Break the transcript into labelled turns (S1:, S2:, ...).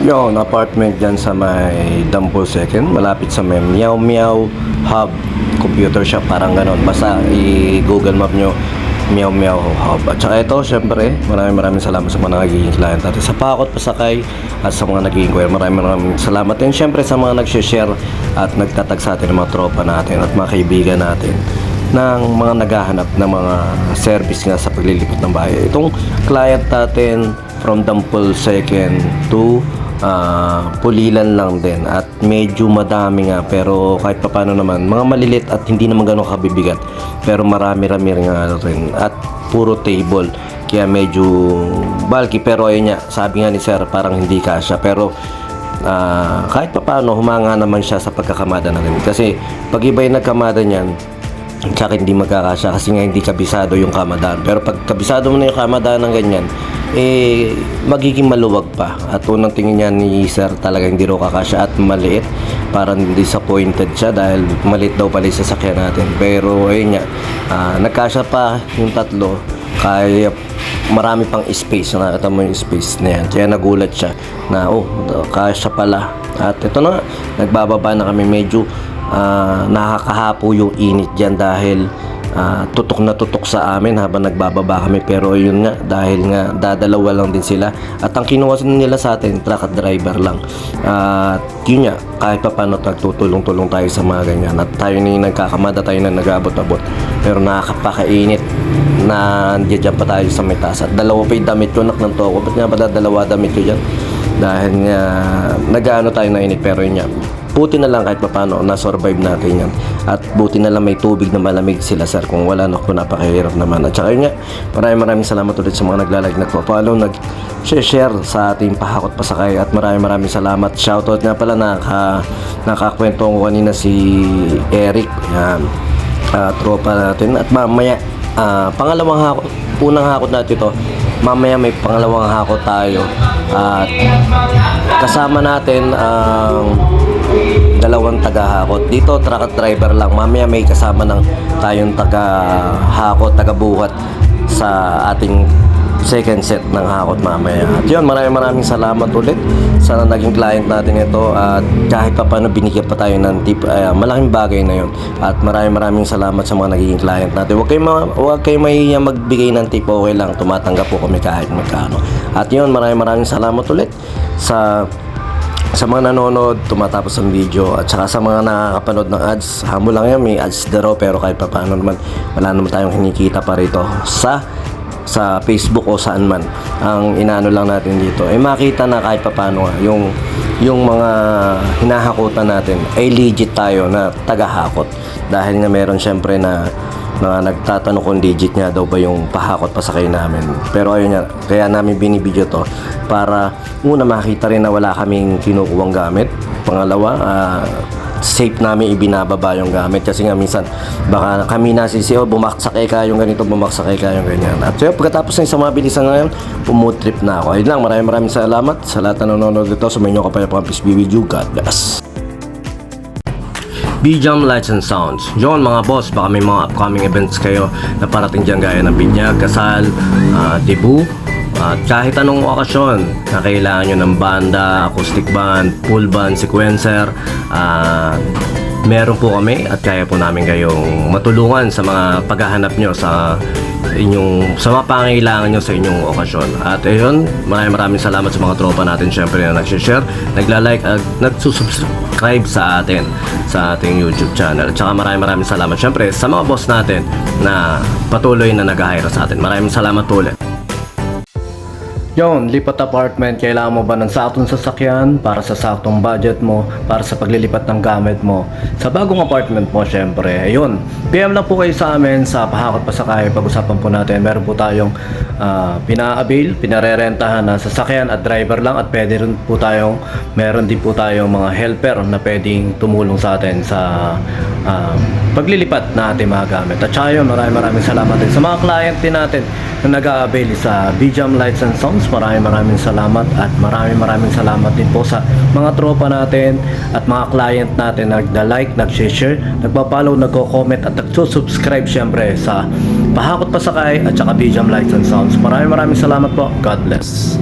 S1: Yon, apartment dyan sa may Dampo Second, malapit sa may Meow Meow Hub Computer Shop, parang ganon. Basta i-google map nyo Meow Meow Hub. At saka ito, syempre, maraming salamat sa mga nagiging client natin sa Pakot Pasakay at sa mga nagiging inquire. Maraming salamat din syempre sa mga nag-share at nagtatag sa atin ng mga tropa natin at mga kaibigan natin ng mga naghahanap ng mga service nga sa paglilipat ng bahay. Itong client natin from Dampol Second to Pulilan lang din at medyo madami nga, pero kahit papano naman mga malilit at hindi naman gano'ng kabibigat, pero marami-rami nga rin at puro table, kaya medyo bulky. Pero ayun nga, sabi nga ni sir, parang hindi kasya, pero kahit papano humanga naman siya sa pagkakamada na rin, kasi pag iba yung nagkamada niyan tsaka hindi magkakasya kasi nga hindi kabisado yung kamadaan. Pero pag kabisado mo na yung kamadaan ng ganyan, magiging maluwag pa. At unang tingin niya ni sir, talaga hindi raw kakasya at maliit. Parang disappointed siya dahil maliit daw pala yung sasakyan natin. Pero ayun nga, nagkasya pa yung tatlo, kaya marami pang space. Nakita mo yung space na yan, kaya nagulat siya na kasya pala. At ito na, nagbababa na kami. Medyo nakakahapo yung init dyan dahil tutok na tutok sa amin habang nagbababa kami. Pero yun nga, dahil nga dadalawa lang din sila at ang kinuha nila sa atin, truck at driver lang. At yun nga, kahit pa paano nagtutulong-tulong tayo sa mga ganyan. At tayo na yung nagkakamada, tayo na nag-abot-abot, pero nakakapakainit na nandiyan pa tayo sa may taas. At dalawa pa yung damit ko, nak ng toko. Ba't nga ba dalawa damit ko dyan? Dahil nga nag-ano tayo na init. Pero yun nga, buti na lang kahit paano na-survive natin yan. At buti na lang may tubig na malamig sila sir. Kung wala na, kung napakahirap naman. At saka yun nga, maraming salamat ulit sa mga naglalike, nagpa-follow, nag-share sa ating Pakot Pasakay. At maraming salamat. Shoutout nga pala, nakakwento ko kanina si Eric, yan, tropa natin. At mamaya, pangalawang hakot, unang hakot natin ito, mamaya may pangalawang hakot tayo. At kasama natin ang dalawang taga-hakot. Dito, truck at driver lang. Mamaya may kasama ng tayong taga-hakot, taga-buhat sa ating second set ng hakot mamaya. At yun, maraming salamat ulit sa naging client natin ito. At kahit pa paano binigyan pa tayo ng tip, malaking bagay na yun. At maraming salamat sa mga naging client natin. Huwag kayo mahihiya magbigay ng tip, okay lang. Tumatanggap po kami kahit magkano. At yun, maraming salamat ulit sa mga nanonood, tumatapos ang video, at saka sa mga nakakapanood ng ads. Hamo lang yan, may ads daro, pero kahit pa paano naman, wala naman tayong kinikita pa rito sa Facebook o saan man. Ang inaano lang natin dito makita na kahit pa paano yung mga hinahakutan natin ay legit tayo na taga-hakot. Dahil nga meron syempre na nagtatanong kung legit nga daw ba yung Pakot Pasakay namin. Pero ayun nga, kaya namin binibidyo to para una makita rin na wala kaming kinukuwang gamit. Pangalawa, safe namin ibinababa yung gamit, kasi nga minsan baka kami nasisiyo, bumaksak yung ganito, bumaksak yung ganyan. At so, pagkatapos ng isang mabilisan ngayon, pumutrip na ako. Ayun lang, maraming salamat sa lahat na nanonood dito. Sumayin nyo kapayapang peace be with you. God bless. B-Jam Lights and Sounds. Yun mga boss, baka may mga upcoming events kayo na parating dyan, gaya ng binyag, kasal, debut, at kahit anong okasyon na kailangan nyo ng banda, acoustic band, full band, sequencer, meron po kami at kaya po namin kayong matulungan sa mga paghahanap nyo sa mga pangailangan nyo sa inyong okasyon. At ayun, maraming salamat sa mga tropa natin syempre na nag-share, nagla-like at nagsusubscribe sa atin sa ating YouTube channel. At saka maraming salamat syempre sa mga boss natin na patuloy na nag-hire sa atin. Maraming salamat ulit. Yon, lipat apartment, kailangan mo ba ng saktong sasakyan para sa saktong budget mo, para sa paglilipat ng gamit mo sa bagong apartment mo? Syempre, ayun, PM lang po kayo sa amin sa Pakot Pasakay. Pag-usapan po natin, meron po tayong pina-avail, pinarerentahan na sasakyan at driver lang, at meron din po tayong mga helper na pwedeng tumulong sa atin sa paglilipat na ating mga gamit. At saka yun, maraming salamat din sa mga client din natin na nag-a-avail sa B-Jam Lights and Sounds. Maraming salamat, at maraming salamat din po sa mga tropa natin at mga client natin na nagda-like, nag-share, nagpa-follow, nagko-comment at nagsusubscribe syempre sa Pakot Pasakay at saka B-Jam Lights and Sounds. Maraming salamat po. God bless.